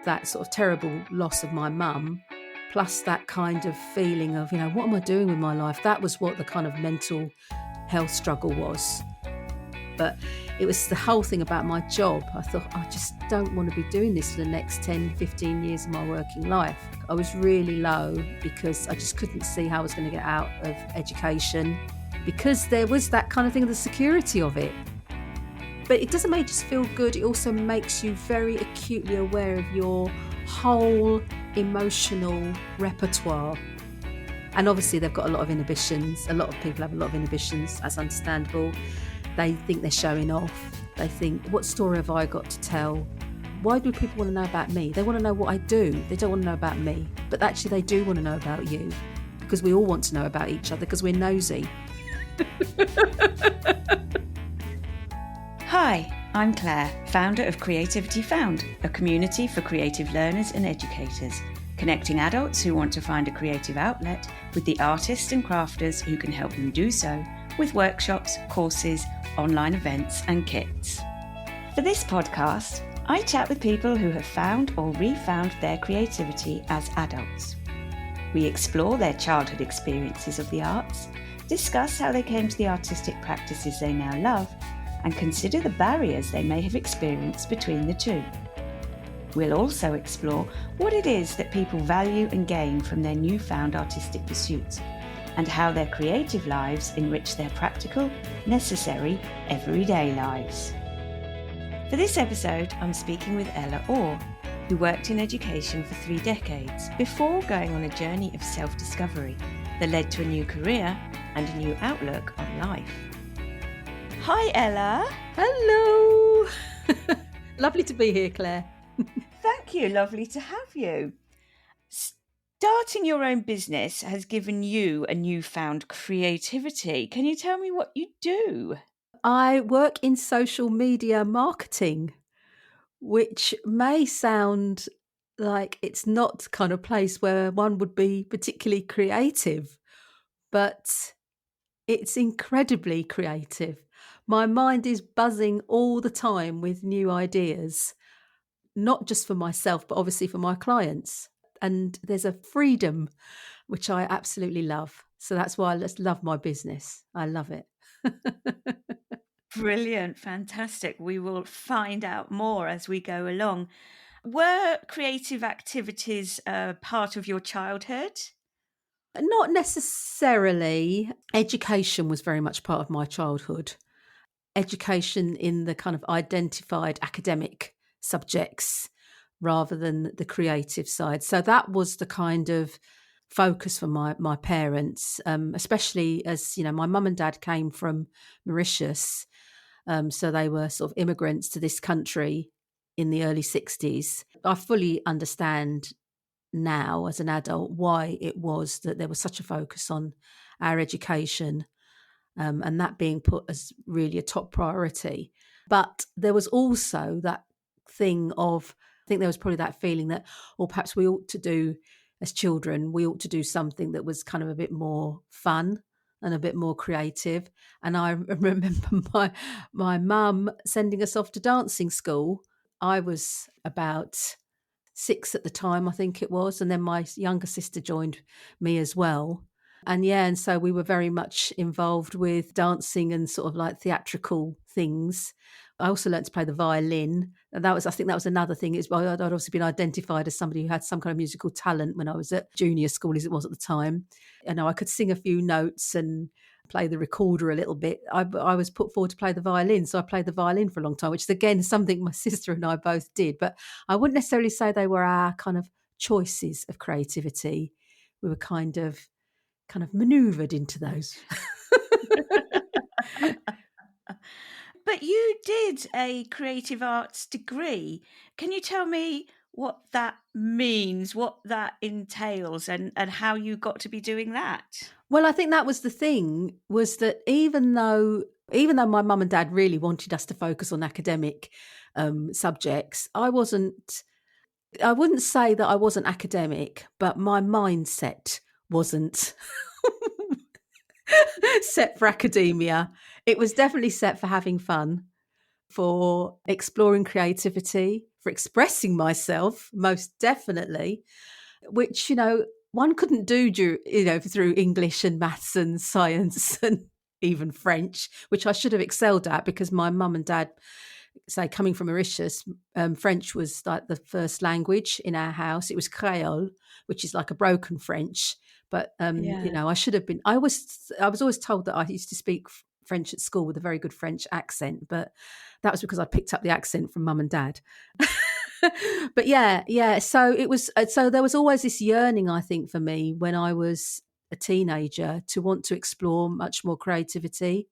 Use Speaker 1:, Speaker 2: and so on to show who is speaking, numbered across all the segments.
Speaker 1: that sort of terrible loss of my mum, plus that kind of feeling of, what am I doing with my life? That was what the kind of mental health struggle was. But it was the whole thing about my job. I thought, I just don't want to be doing this for the next 10, 15 years of my working life. I was really low because I just couldn't see how I was going to get out of education, because there was that kind of thing of the security of it. But it doesn't make you just feel good. It also makes you very acutely aware of your whole emotional repertoire. And obviously they've got a lot of inhibitions. A lot of people have a lot of inhibitions. That's understandable. They think they're showing off. They think, what story have I got to tell? Why do people want to know about me? They want to know what I do. They don't want to know about me. But actually they do want to know about you, because we all want to know about each other because we're nosy.
Speaker 2: Hi, I'm Claire, founder of Creativity Found, a community for creative learners and educators, connecting adults who want to find a creative outlet with the artists and crafters who can help them do so with workshops, courses, online events and kits. For this podcast, I chat with people who have found or refound their creativity as adults. We explore their childhood experiences of the arts, discuss how they came to the artistic practices they now love, and consider the barriers they may have experienced between the two. We'll also explore what it is that people value and gain from their newfound artistic pursuits, and how their creative lives enrich their practical, necessary, everyday lives. For this episode, I'm speaking with Ella Orr, who worked in education for 3 decades before going on a journey of self-discovery that led to a new career and a new outlook on life. Hi, Ella.
Speaker 1: Hello. Lovely to be here, Claire.
Speaker 2: Thank you. Lovely to have you. Starting your own business has given you a newfound creativity. Can you tell me what you do?
Speaker 1: I work in social media marketing, which may sound like it's not the kind of place where one would be particularly creative, but it's incredibly creative. My mind is buzzing all the time with new ideas, not just for myself, but obviously for my clients. And there's a freedom which I absolutely love. So that's why I just love my business. I love it.
Speaker 2: Brilliant, fantastic. We will find out more as we go along. Were creative activities part of your childhood?
Speaker 1: Not necessarily. Education was very much part of my childhood. Education in the kind of identified academic subjects rather than the creative side. So that was the kind of focus for my parents, especially as, my mum and dad came from Mauritius. So they were sort of immigrants to this country in the early 60s. I fully understand now as an adult why it was that there was such a focus on our education, and that being put as really a top priority. But there was also that thing of, I think there was probably that feeling that, or perhaps we ought to do, as children, we ought to do something that was kind of a bit more fun and a bit more creative. And I remember my mum sending us off to dancing school. I was about 6 at the time, I think it was. And then my younger sister joined me as well. And so we were very much involved with dancing and sort of like theatrical things. I also learned to play the violin. And I think that was another thing. I'd obviously been identified as somebody who had some kind of musical talent when I was at junior school, as it was at the time. I could sing a few notes and play the recorder a little bit. I was put forward to play the violin. So I played the violin for a long time, which is, again, something my sister and I both did. But I wouldn't necessarily say they were our kind of choices of creativity. We were kind of manoeuvred into those.
Speaker 2: But you did a creative arts degree. Can you tell me what that means, what that entails, and how you got to be doing that?
Speaker 1: Well, I think that was the thing, was that even though my mum and dad really wanted us to focus on academic subjects, I wouldn't say that I wasn't academic, but my mindset wasn't set for academia. It was definitely set for having fun, for exploring creativity, for for expressing myself, most definitely, which, one couldn't do, through English and maths and science and even French, which I should have excelled at because my mum and dad, say, coming from Mauritius, French was like the first language in our house. It was Creole, which is like a broken French. But
Speaker 2: Yeah.
Speaker 1: I should have been. I was always told that I used to speak French at school with a very good French accent, but that was because I picked up the accent from mum and dad. But yeah. So it was. So there was always this yearning, I think, for me when I was a teenager to want to explore much more creativity.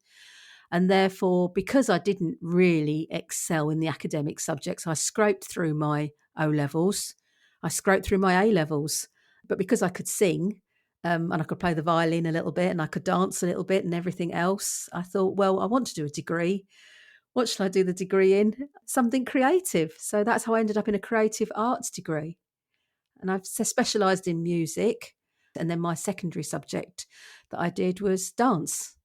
Speaker 1: And therefore, because I didn't really excel in the academic subjects, I scraped through my O levels, I scraped through my A levels. But because I could sing, and I could play the violin a little bit and I could dance a little bit and everything else, I thought, well, I want to do a degree. What shall I do the degree in? Something creative. So that's how I ended up in a creative arts degree. And I've specialised in music. And then my secondary subject that I did was dance.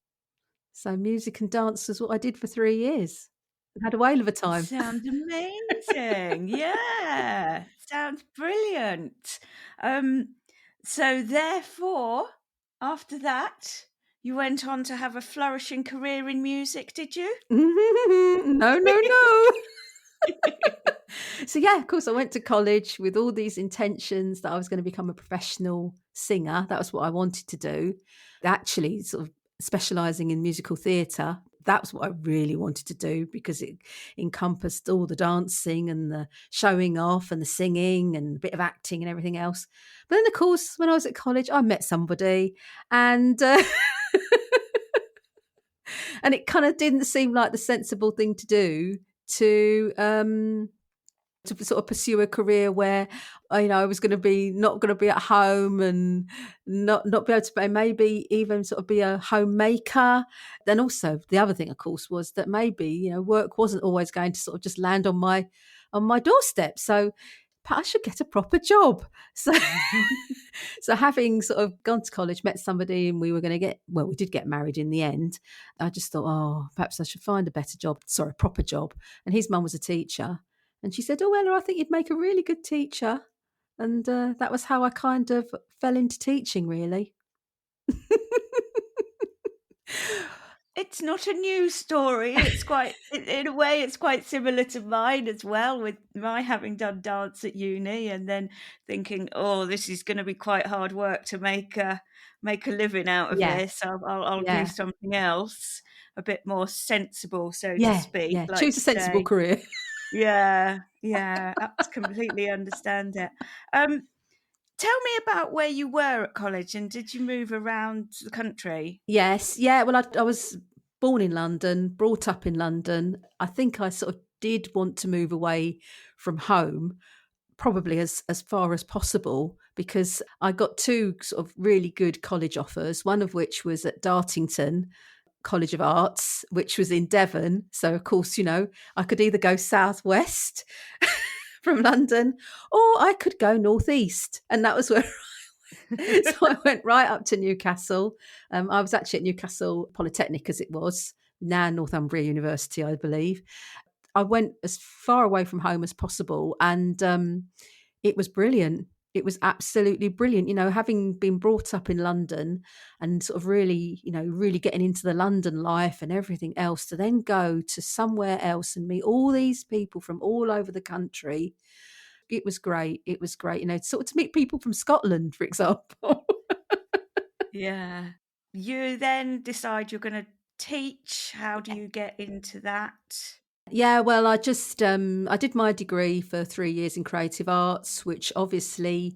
Speaker 1: So music and dance was what I did for 3 years. I had a whale of a time.
Speaker 2: Sounds amazing. Yeah, sounds brilliant. So therefore, after that, you went on to have a flourishing career in music, did you?
Speaker 1: No, no, no. So yeah, of course, I went to college with all these intentions that I was going to become a professional singer. That was what I wanted to do. Actually, sort of specialising in musical theatre, that's what I really wanted to do because it encompassed all the dancing and the showing off and the singing and a bit of acting and everything else. But then, of course, when I was at college, I met somebody and and it kind of didn't seem like the sensible thing to do to sort of pursue a career where I was going to be not going to be at home and not be able to maybe even sort of be a homemaker. Then also the other thing, of course, was that maybe work wasn't always going to sort of just land on my doorstep. So but I should get a proper job. So so having sort of gone to college, met somebody, and we were going to we did get married in the end. I just thought, oh, perhaps I should find a better job, sorry, a proper job. And his mum was a teacher. And she said, oh, Ella, I think you'd make a really good teacher. And that was how I kind of fell into teaching, really.
Speaker 2: It's not a new story. It's quite, in a way, it's quite similar to mine as well, with my having done dance at uni and then thinking, oh, this is going to be quite hard work to make a living out of
Speaker 1: Yeah,
Speaker 2: this. I'll do
Speaker 1: yeah,
Speaker 2: something else, a bit more sensible, so to
Speaker 1: yeah,
Speaker 2: speak,
Speaker 1: yeah.
Speaker 2: like
Speaker 1: Choose a
Speaker 2: you
Speaker 1: sensible
Speaker 2: say.
Speaker 1: career.
Speaker 2: Yeah, I completely understand it. Tell me about where you were at college, and did you move around the country?
Speaker 1: Yes, yeah. Well, I was born in London, brought up in London. I think I sort of did want to move away from home, probably as far as possible, because I got two sort of really good college offers. One of which was at Dartington College of Arts, which was in Devon. So of course, I could either go southwest from London, or I could go northeast, and that was where so I went right up to Newcastle. I was actually at Newcastle Polytechnic, as it was, now Northumbria University, I believe. I went as far away from home as possible, and it was brilliant. It was absolutely brilliant. Having been brought up in London and sort of really, really getting into the London life and everything else, to then go to somewhere else and meet all these people from all over the country. It was great. It was great. Sort of to meet people from Scotland, for example.
Speaker 2: Yeah. You then decide you're going to teach. How do you get into that?
Speaker 1: Yeah, well, I did my degree for 3 years in creative arts, which obviously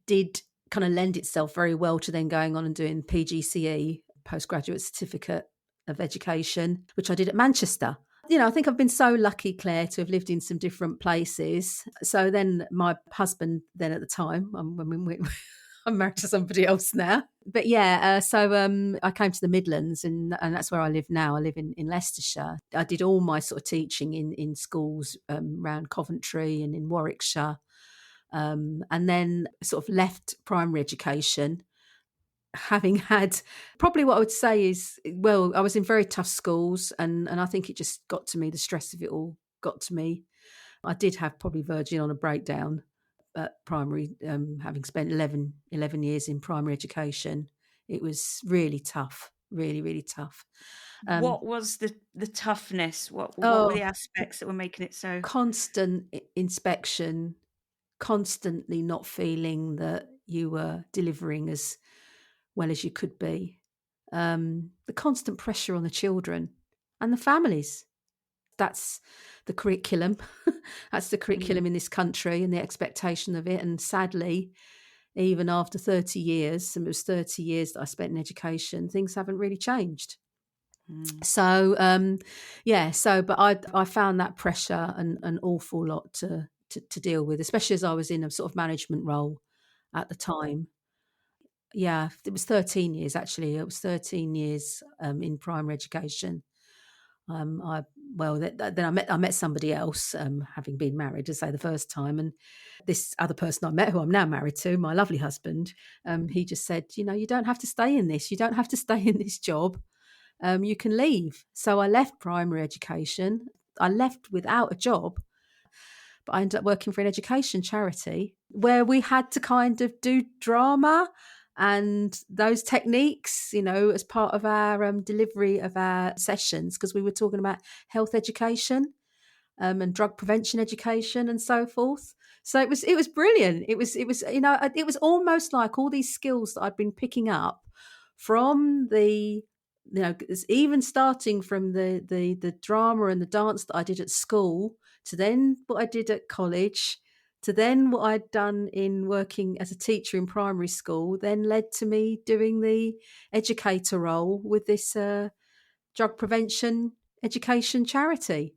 Speaker 1: did kind of lend itself very well to then going on and doing PGCE, postgraduate certificate of education, which I did at Manchester. I think I've been so lucky, Claire, to have lived in some different places. So then my husband, then at the time, I'm married to somebody else now. But yeah, so I came to the Midlands and that's where I live now. I live in Leicestershire. I did all my sort of teaching in schools around Coventry and in Warwickshire. And then sort of left primary education, having had probably what I would say is, well, I was in very tough schools and I think it just got to me, the stress of it all got to me. I did have probably verging on a breakdown at primary, having spent 11 years in primary education. It was really tough, really, really tough. Um,
Speaker 2: What was the toughness? What were
Speaker 1: oh,
Speaker 2: the aspects that were making it so?
Speaker 1: constant inspection, constantly not feeling that you were delivering as well as you could be. The constant pressure on the children and the families. That's the curriculum. That's the
Speaker 2: Mm,
Speaker 1: curriculum in this country and the expectation of it. And sadly, even after 30 years, and it was 30 years that I spent in education, things haven't really changed.
Speaker 2: mm,
Speaker 1: So, yeah, but I found that pressure an awful lot to deal with, especially as I was in a sort of management role at the time. Yeah, it was 13 years actually. It was 13 years in primary education. I well, then I met somebody else, having been married, to say the first time, and this other person I met, who I'm now married to, my lovely husband, he just said, you don't have to stay in this. You don't have to stay in this job. You can leave. So I left primary education. I left without a job, but I ended up working for an education charity where we had to kind of do drama and those techniques, as part of our delivery of our sessions, because we were talking about health education, and drug prevention education and so forth. So it was brilliant. It was almost like all these skills that I'd been picking up from even starting from the drama and the dance that I did at school, to then what I did at college, to then what I'd done in working as a teacher in primary school, then led to me doing the educator role with this drug prevention education charity.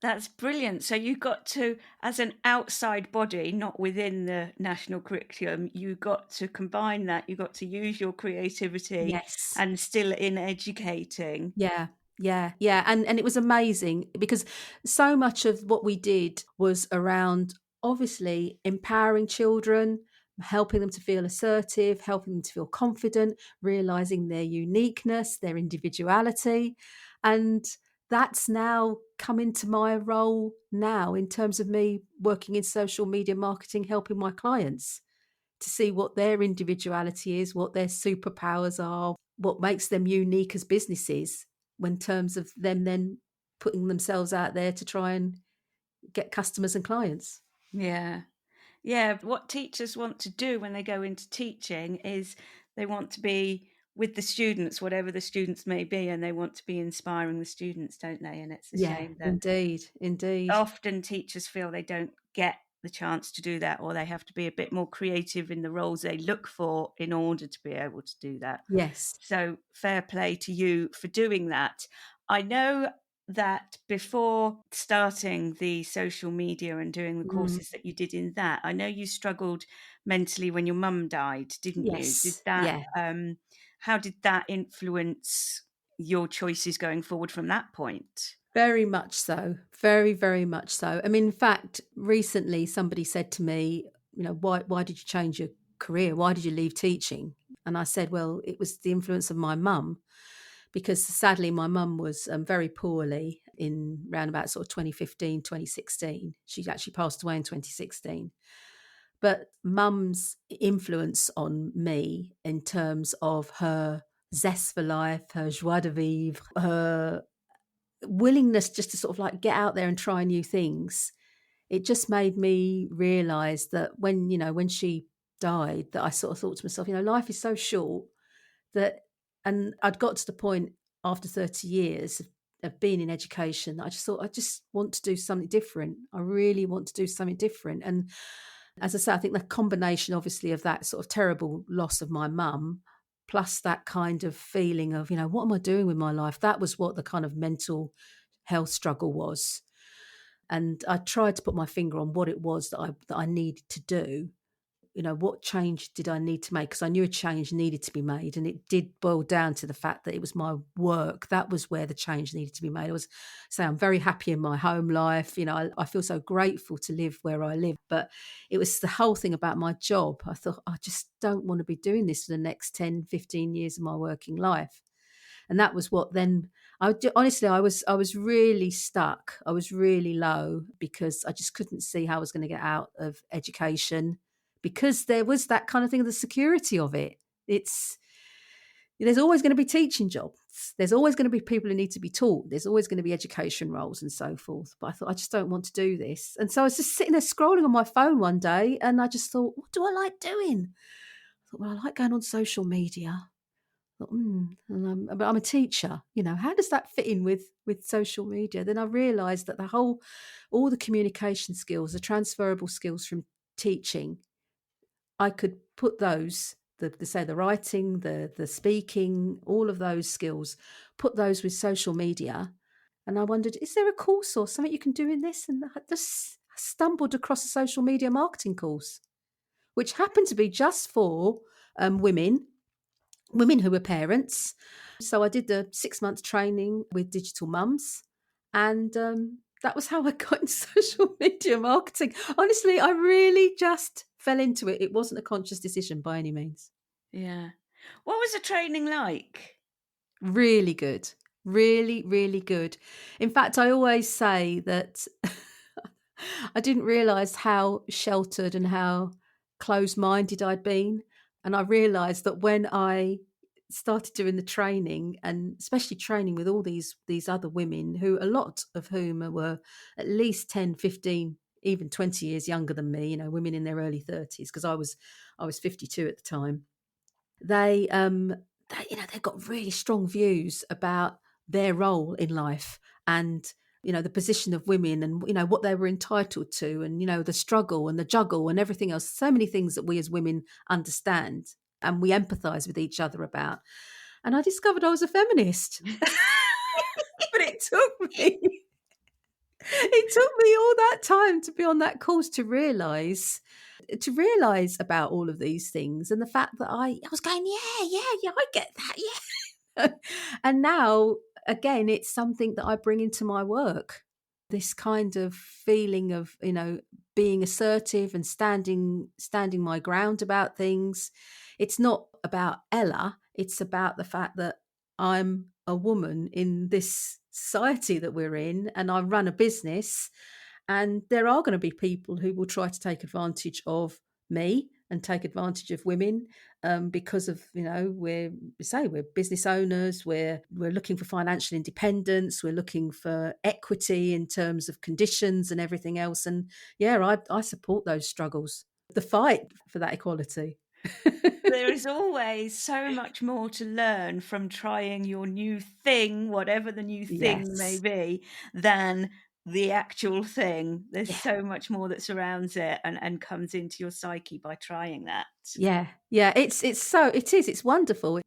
Speaker 2: that's brilliant. So you got to, as an outside body, not within the national curriculum, you got to combine that. You got to use your creativity
Speaker 1: Yes.
Speaker 2: and still in educating.
Speaker 1: Yeah. Yeah. Yeah. And it was amazing because so much of what we did was around obviously empowering children, helping them to feel assertive, helping them to feel confident, realizing their uniqueness, their individuality. And that's now come into my role now in terms of me working in social media marketing, helping my clients to see what their individuality is, what their superpowers are, what makes them unique as businesses, when terms of them then putting themselves out there to try and get customers and clients.
Speaker 2: Yeah. Yeah, what teachers want to do when they go into teaching is they want to be with the students, whatever the students may be, and they want to be inspiring the students, don't they? And it's a
Speaker 1: Yeah,
Speaker 2: shame that
Speaker 1: indeed, indeed.
Speaker 2: often teachers feel they don't get the chance to do that, or they have to be a bit more creative in the roles they look for in order to be able to do that.
Speaker 1: Yes.
Speaker 2: So fair play to you for doing that. I know that before starting the social media and doing the
Speaker 1: Mm,
Speaker 2: courses that you did in that, I know you struggled mentally when your mum died, didn't you? Did
Speaker 1: yes.
Speaker 2: that
Speaker 1: Yeah.
Speaker 2: how did that influence your choices going forward from that point?
Speaker 1: Very much so. Very, very much so. I mean, in fact, recently somebody said to me, why did you change your career? Why did you leave teaching? And I said, well, it was the influence of my mum, because sadly my mum was very poorly in round about sort of 2015, 2016. She actually passed away in 2016. But mum's influence on me in terms of her zest for life, her joie de vivre, her willingness just to sort of like get out there and try new things, it just made me realize that when she died, that I sort of thought to myself, life is so short that, and I'd got to the point after 30 years of being in education that I just thought, I just want to do something different. I really want to do something different. And as I say, I think the combination, obviously, of that sort of terrible loss of my mum, plus that kind of feeling of, what am I doing with my life? That was what the kind of mental health struggle was. And I tried to put my finger on what it was that I needed to do. What change did I need to make? Because I knew a change needed to be made. And it did boil down to the fact that it was my work. That was where the change needed to be made. I'm very happy in my home life. I feel so grateful to live where I live. But it was the whole thing about my job. I thought, I just don't want to be doing this for the next 10, 15 years of my working life. And that was what then honestly, I was really stuck. I was really low because I just couldn't see how I was going to get out of education, because there was that kind of thing, the security of it. There's always going to be teaching jobs. There's always going to be people who need to be taught. There's always going to be education roles and so forth. But I thought, I just don't want to do this. And so I was just sitting there scrolling on my phone one day, and I just thought, what do I like doing? I thought, well, I like going on social media. I thought, but I'm a teacher. How does that fit in with social media? Then I realised that all the communication skills, the transferable skills from teaching, I could put those, the writing, the speaking, all of those skills, put those with social media. And I wondered, is there a course or something you can do in this? And I just stumbled across a social media marketing course, which happened to be just for women who were parents. So I did the 6-month training with digital mums, and that was how I got into social media marketing. Honestly, I really just fell into it. It wasn't a conscious decision by any means.
Speaker 2: Yeah. What was the training like?
Speaker 1: Really good. Really, really good. In fact, I always say that I didn't realise how sheltered and how closed-minded I'd been. And I realised that when I started doing the training, and especially training with all these other women, who a lot of whom were at least 10, 15, even 20 years younger than me, women in their early 30s, because I was 52 at the time. They've got really strong views about their role in life, and the position of women, and what they were entitled to, and the struggle and the juggle and everything else. So many things that we as women understand and we empathize with each other about. And I discovered I was a feminist. But it took me all that time to be on that course to realize about all of these things, and the fact that I was going, yeah, I get that, yeah. And now, again, it's something that I bring into my work. This kind of feeling of, being assertive and standing my ground about things. It's not about Ella. It's about the fact that I'm a woman in this society that we're in, and I run a business, and there are going to be people who will try to take advantage of me and take advantage of women, because of, we're business owners, we're looking for financial independence, we're looking for equity in terms of conditions and everything else. And yeah, I support those struggles, the fight for that equality.
Speaker 2: There is always so much more to learn from trying your new thing, whatever the new thing may
Speaker 1: Yes.
Speaker 2: be, than the actual thing. There's
Speaker 1: Yeah.
Speaker 2: so much more that surrounds it and comes into your psyche by trying that.
Speaker 1: Yeah. It's wonderful.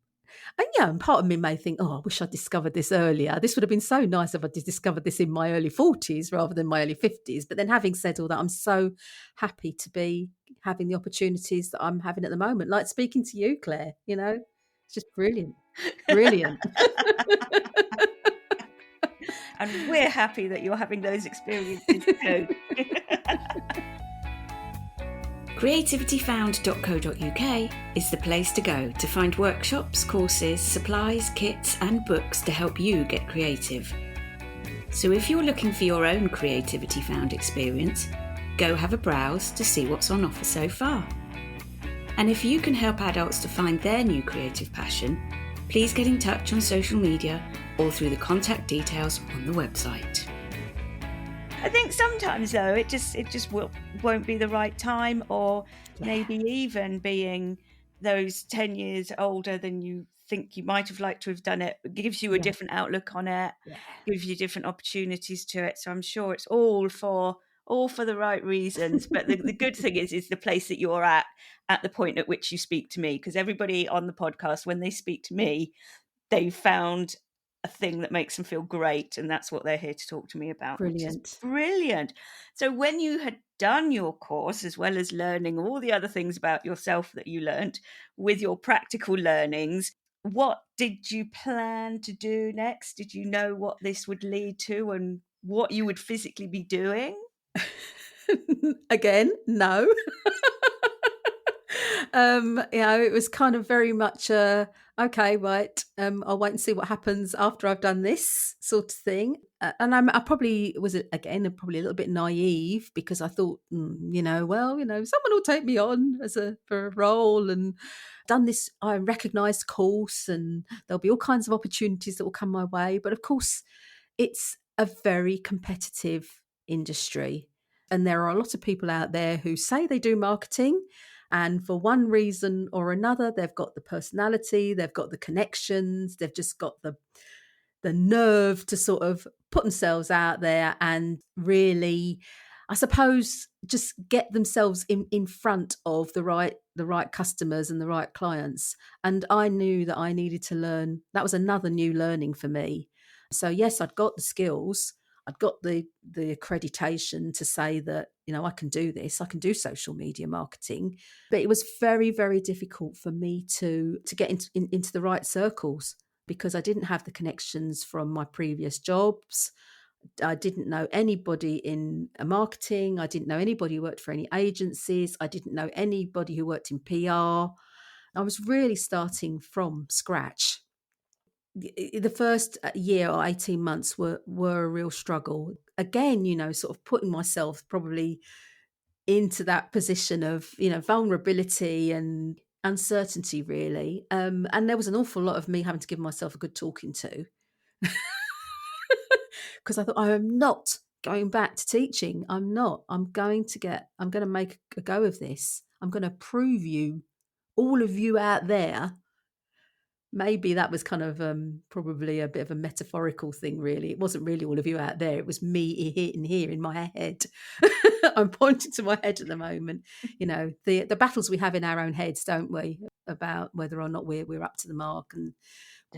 Speaker 1: And part of me may think, oh, I wish I'd discovered this earlier. This would have been so nice if I discovered this in my early 40s rather than my early 50s. But then, having said all that, I'm so happy to be having the opportunities that I'm having at the moment, like speaking to you, Claire. It's just brilliant. Brilliant.
Speaker 2: And we're happy that you're having those experiences too. Creativityfound.co.uk is the place to go to find workshops, courses, supplies, kits, and books to help you get creative. So if you're looking for your own Creativity Found experience, go have a browse to see what's on offer so far. And if you can help adults to find their new creative passion, please get in touch on social media or through the contact details on the website. I think sometimes, though, it just won't be the right time, or maybe even being those 10 years older than you think you might have liked to have done it. It gives you a different outlook on it, gives you different opportunities to it. So I'm sure it's all for the right reasons. But the good thing is the place that you're at the point at which you speak to me, because everybody on the podcast, when they speak to me, they found a thing that makes them feel great, and that's what they're here to talk to me about.
Speaker 1: Brilliant.
Speaker 2: Which is brilliant. So when you had done your course, as well as learning all the other things about yourself that you learnt with your practical learnings, what did you plan to do next? Did you know what this would lead to and what you would physically be doing?
Speaker 1: Again, no. It was kind of very much a Okay, right. I'll wait and see what happens after I've done this sort of thing. I probably was probably a little bit naive because I thought, well, someone will take me on for a role and done this. I recognised course, and there'll be all kinds of opportunities that will come my way. But of course, it's a very competitive industry, and there are a lot of people out there who say they do marketing, and for one reason or another, they've got the personality, they've got the connections, they've just got the nerve to sort of put themselves out there and really, I suppose, just get themselves in front of the right customers and the right clients. And I knew that I needed to learn. That was another new learning for me. So yes, I'd got the skills. I'd got the accreditation to say that, I can do this. I can do social media marketing. But it was very, very difficult for me to get into the right circles because I didn't have the connections from my previous jobs. I didn't know anybody in marketing. I didn't know anybody who worked for any agencies. I didn't know anybody who worked in PR. I was really starting from scratch. The first year or 18 months were a real struggle. Again, sort of putting myself probably into that position of, vulnerability and uncertainty, really. And there was an awful lot of me having to give myself a good talking to because I thought, I am not going back to teaching. I'm not. I'm going to make a go of this. I'm going to prove you, all of you out there. Maybe that was kind of probably a bit of a metaphorical thing, really. It wasn't really all of you out there. It was me in here in my head. I'm pointing to my head at the moment. The battles we have in our own heads, don't we, about whether or not we're up to the mark and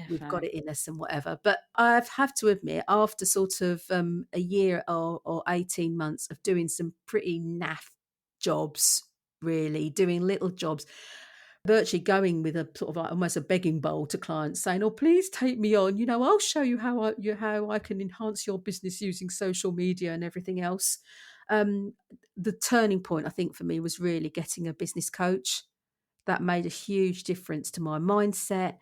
Speaker 1: we've got
Speaker 2: Definitely.
Speaker 1: it in us and whatever. But I have to admit, after sort of a year or 18 months of doing some pretty naff jobs, really doing little jobs, virtually going with a sort of like almost a begging bowl to clients saying, "Oh, please take me on. I'll show you how I can enhance your business using social media and everything else." The turning point, I think, for me was really getting a business coach. That made a huge difference to my mindset.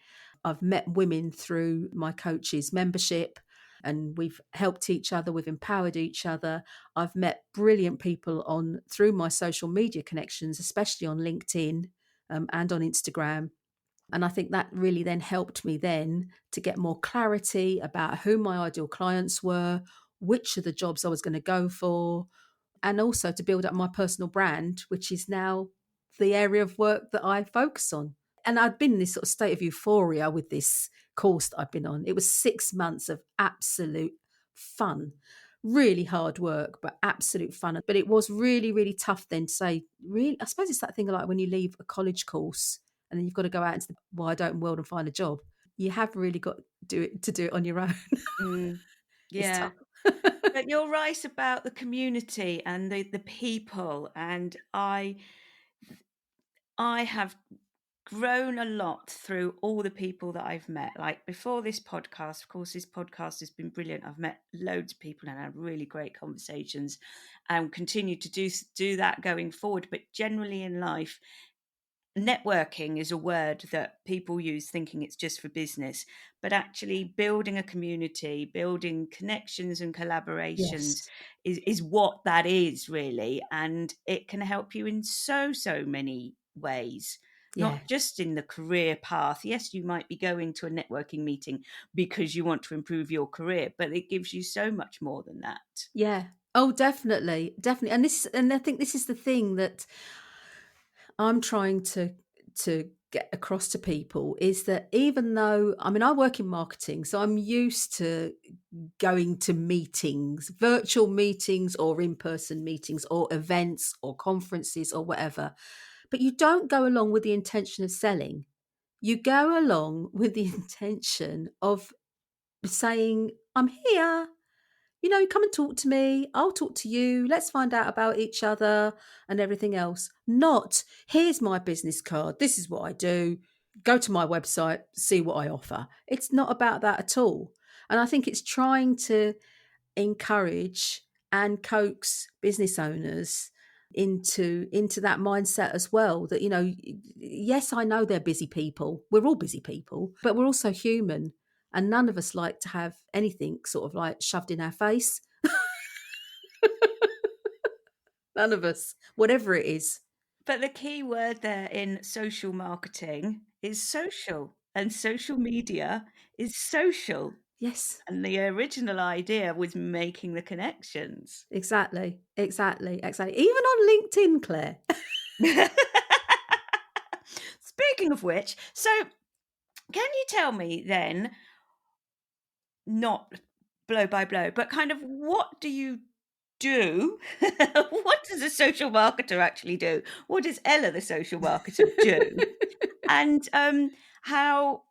Speaker 1: I've met women through my coach's membership and we've helped each other, we've empowered each other. I've met brilliant people through my social media connections, especially on LinkedIn and on Instagram. And I think that really then helped me then to get more clarity about who my ideal clients were, which of the jobs I was going to go for, and also to build up my personal brand, which is now the area of work that I focus on. And I'd been in this sort of state of euphoria with this course that I've been on. It was 6 months of absolute fun, really hard work, but absolute fun. But it was really, really tough then to say, really, I suppose it's that thing like when you leave a college course and then you've got to go out into the wide open world and find a job. You have really got to do it on your own.
Speaker 2: Mm,
Speaker 1: It's
Speaker 2: yeah.
Speaker 1: tough.
Speaker 2: But you're right about the community and the people. And I have grown a lot through all the people that I've met. Like before this podcast, of course, this podcast has been brilliant. I've met loads of people and had really great conversations and continue to do that going forward. But generally in life, networking is a word that people use thinking it's just for business, but actually building a community, building connections and collaborations
Speaker 1: Yes.
Speaker 2: is what that is really. And it can help you in so many ways,
Speaker 1: Yeah.
Speaker 2: not just in the career path. Yes, you might be going to a networking meeting because you want to improve your career, but it gives you so much more than that.
Speaker 1: Yeah. Oh, definitely, definitely. And I think this is the thing that I'm trying to get across to people is that even though I work in marketing, so I'm used to going to meetings, virtual meetings or in-person meetings or events or conferences or whatever, but you don't go along with the intention of selling. You go along with the intention of saying, "I'm here. Come and talk to me. I'll talk to you. Let's find out about each other and everything else." Not, "Here's my business card. This is what I do. Go to my website, see what I offer." It's not about that at all. And I think it's trying to encourage and coax business owners into that mindset as well, that, yes, I know they're busy people. We're all busy people, but we're also human, and none of us like to have anything sort of like shoved in our face. None of us, whatever it is.
Speaker 2: But the key word there in social marketing is social, and social media is social.
Speaker 1: Yes,
Speaker 2: And the original idea was making the connections.
Speaker 1: exactly. Even on LinkedIn, Claire.
Speaker 2: Speaking of which, so can you tell me then, not blow by blow, but kind of what do you do? What does a social marketer actually do? What does Ella, the social marketer, do? And how,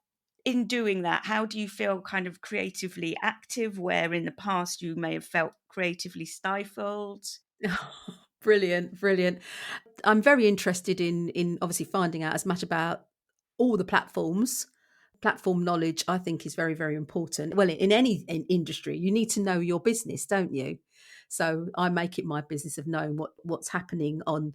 Speaker 2: in doing that, how do you feel kind of creatively active, where in the past you may have felt creatively stifled?
Speaker 1: Brilliant. I'm very interested in obviously finding out as much about all the platforms. Platform knowledge, I think, is very, very important. Well, in any industry, you need to know your business, don't you? So I make it my business of knowing what's happening on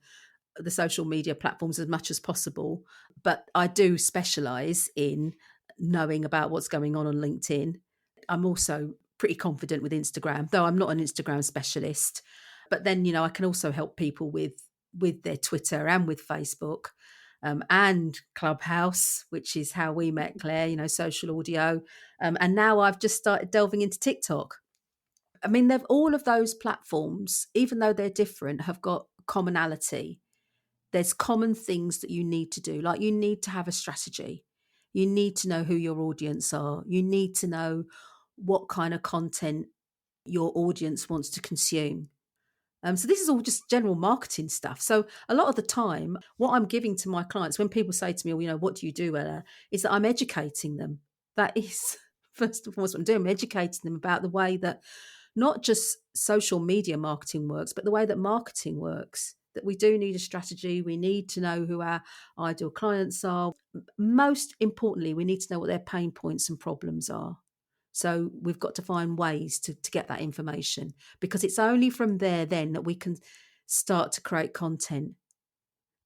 Speaker 1: the social media platforms as much as possible. But I do specialize in knowing about what's going on LinkedIn. I'm also pretty confident with Instagram, though I'm not an Instagram specialist. But then, I can also help people with their Twitter and with Facebook, and Clubhouse, which is how we met, Claire, social audio. And now I've just started delving into TikTok. I mean, they've all of those platforms, even though they're different, have got commonality. There's common things that you need to do. Like, you need to have a strategy. You need to know who your audience are. You need to know what kind of content your audience wants to consume. So this is all just general marketing stuff. So a lot of the time, what I'm giving to my clients, when people say to me, what do you do, Ella? Is that I'm educating them. That is, first and foremost, what I'm doing. I'm educating them about the way that not just social media marketing works, but the way that marketing works. That we do need a strategy. We need to know who our ideal clients are. Most importantly, we need to know what their pain points and problems are. So we've got to find ways to get that information, because it's only from there then that we can start to create content.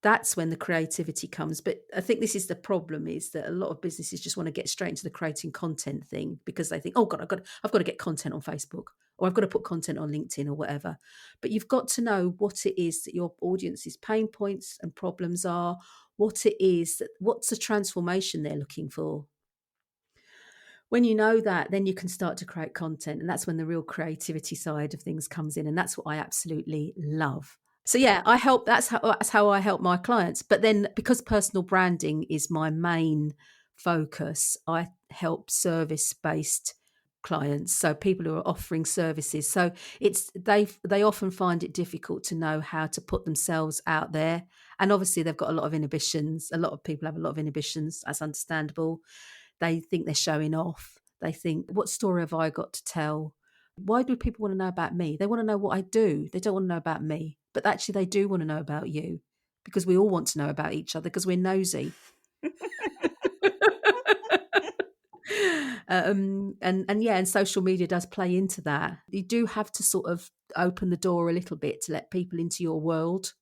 Speaker 1: That's when the creativity comes. But I think this is the problem, is that a lot of businesses just want to get straight into the creating content thing, because they think, oh God, I've got to get content on Facebook, or I've got to put content on LinkedIn or whatever. But you've got to know what it is that your audience's pain points and problems are, what's the transformation they're looking for. When you know that, then you can start to create content. And that's when the real creativity side of things comes in. And that's what I absolutely love. So yeah, that's how I help my clients. But then, because personal branding is my main focus, I help service-based clients. So people who are offering services. So they often find it difficult to know how to put themselves out there. And obviously they've got a lot of inhibitions. A lot of people have a lot of inhibitions. That's understandable. They think they're showing off. They think, what story have I got to tell? Why do people want to know about me? They want to know what I do. They don't want to know about me. But actually, they do want to know about you, because we all want to know about each other, because we're nosy. And social media does play into that. You do have to sort of open the door a little bit to let people into your world,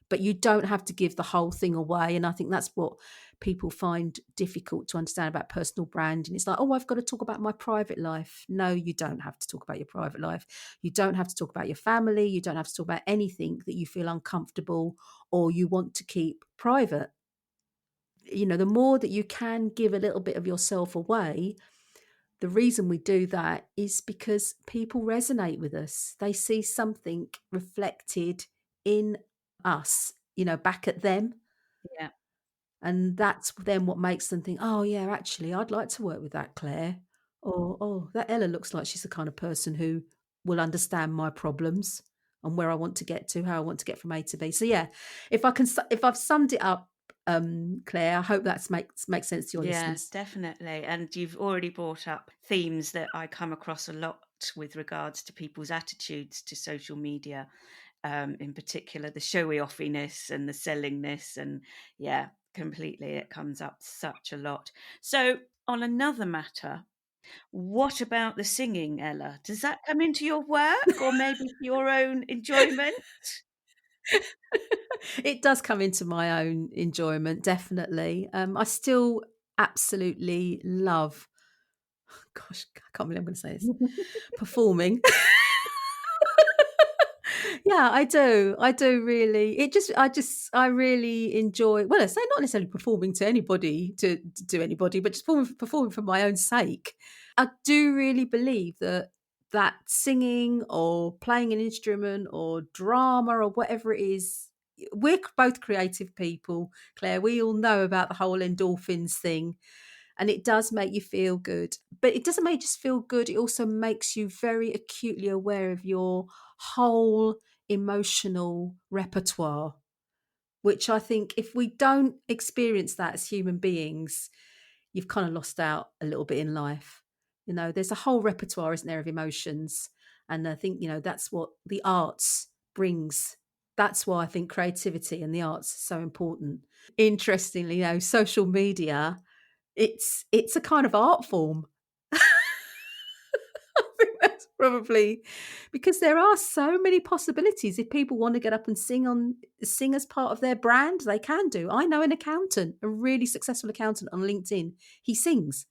Speaker 1: but you don't have to give the whole thing away. And I think that's what people find difficult to understand about personal branding. It's like, oh, I've got to talk about my private life. No, you don't have to talk about your private life. You don't have to talk about your family. You don't have to talk about anything that you feel uncomfortable or you want to keep private. The more that you can give a little bit of yourself away, the reason we do that is because people resonate with us. They see something reflected in us, back at them.
Speaker 2: Yeah.
Speaker 1: And that's then what makes them think, oh, yeah, actually, I'd like to work with that Claire. Or, oh, that Ella looks like she's the kind of person who will understand my problems and where I want to get to, how I want to get from A to B. So, yeah, if I've summed it up, Claire, I hope that makes sense to your
Speaker 2: Yeah,
Speaker 1: listeners.
Speaker 2: definitely. And you've already brought up themes that I come across a lot with regards to people's attitudes to social media, in particular the showy offiness and the sellingness. And yeah, completely, it comes up such a lot. So on another matter, what about the singing, Ella? Does that come into your work, or maybe for your own enjoyment?
Speaker 1: It does come into my own enjoyment, definitely. I still absolutely love, gosh, I can't believe I'm going to say this, performing. Yeah, I do. I do really. I really enjoy. Well, I say not necessarily performing to anybody, to anybody, but just performing for my own sake. I do really believe that singing or playing an instrument or drama or whatever it is, we're both creative people, Claire. We all know about the whole endorphins thing, and it does make you feel good. But it doesn't make you just feel good. It also makes you very acutely aware of your whole emotional repertoire, which I think if we don't experience that as human beings, you've kind of lost out a little bit in life. There's a whole repertoire, isn't there, of emotions. And I think, that's what the arts brings. That's why I think creativity and the arts are so important. Interestingly, social media, it's a kind of art form. I think that's probably because there are so many possibilities. If people want to get up and sing as part of their brand, they can do. I know an accountant, a really successful accountant on LinkedIn. He sings.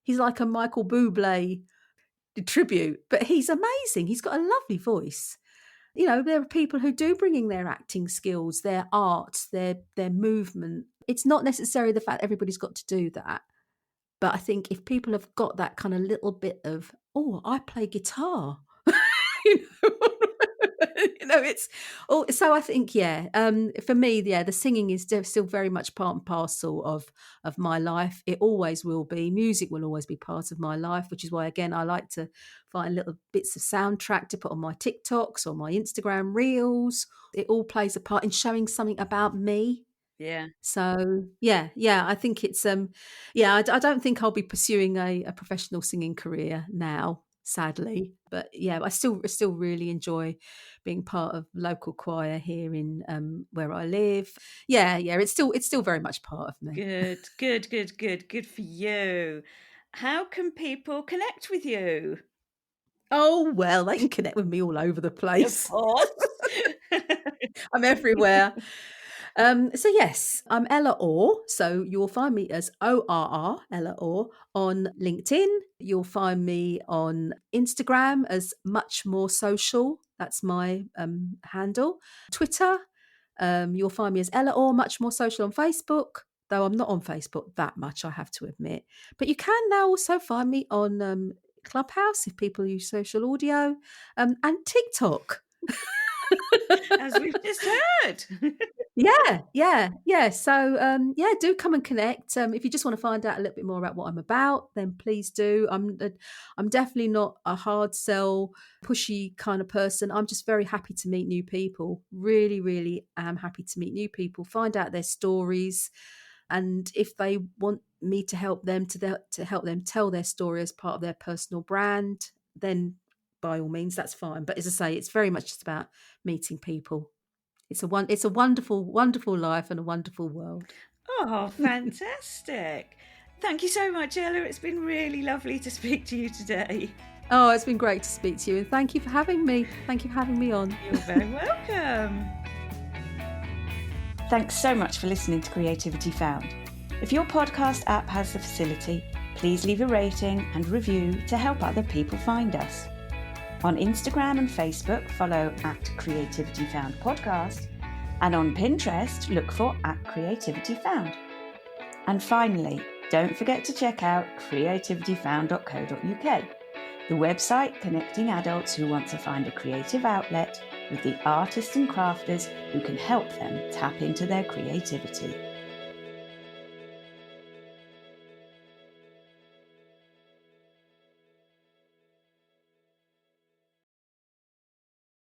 Speaker 1: He's like a Michael Bublé tribute, but he's amazing. He's got a lovely voice. There are people who do bring in their acting skills, their art, their movement. It's not necessarily the fact everybody's got to do that. But I think if people have got that kind of little bit of, oh, I play guitar, you know, it's oh. So I think, yeah, for me, yeah, the singing is still very much part and parcel of my life. It always will be. Music will always be part of my life, which is why, again, I like to find little bits of soundtrack to put on my TikToks or my Instagram reels. It all plays a part in showing something about me.
Speaker 2: Yeah.
Speaker 1: So yeah, I think it's I don't think I'll be pursuing a professional singing career now, sadly. But yeah, I still really enjoy being part of local choir here in where I live. Yeah, it's still very much part of me.
Speaker 2: Good, good, good, good. Good for you. How can people connect with you?
Speaker 1: Oh well, they can connect with me all over the
Speaker 2: Of
Speaker 1: place.
Speaker 2: course.
Speaker 1: I'm everywhere. So yes, I'm Ella Orr. So you'll find me as ORR, Ella Orr, on LinkedIn. You'll find me on Instagram as Much More Social. That's my handle. Twitter, you'll find me as Ella Orr, Much More Social on Facebook. Though I'm not on Facebook that much, I have to admit. But you can now also find me on Clubhouse if people use social audio, and TikTok.
Speaker 2: As we've just heard.
Speaker 1: Yeah. So, do come and connect. If you just want to find out a little bit more about what I'm about, then please do. I'm definitely not a hard sell, pushy kind of person. I'm just very happy to meet new people. Really, really am happy to meet new people, find out their stories, and if they want me to help them to help them tell their story as part of their personal brand, then by all means, that's fine. But as I say, it's very much just about meeting people. It's a wonderful, wonderful life and a wonderful world.
Speaker 2: Oh, fantastic. Thank you so much, Ella. It's been really lovely to speak to you today.
Speaker 1: Oh, it's been great to speak to you, and thank you for having me. Thank you for having me on.
Speaker 2: You're very welcome. Thanks so much for listening to Creativity Found. If your podcast app has the facility, please leave a rating and review to help other people find us. On Instagram and Facebook, follow @Creativity Found Podcast, and on Pinterest, look for @Creativity Found. And finally, don't forget to check out creativityfound.co.uk, the website connecting adults who want to find a creative outlet with the artists and crafters who can help them tap into their creativity.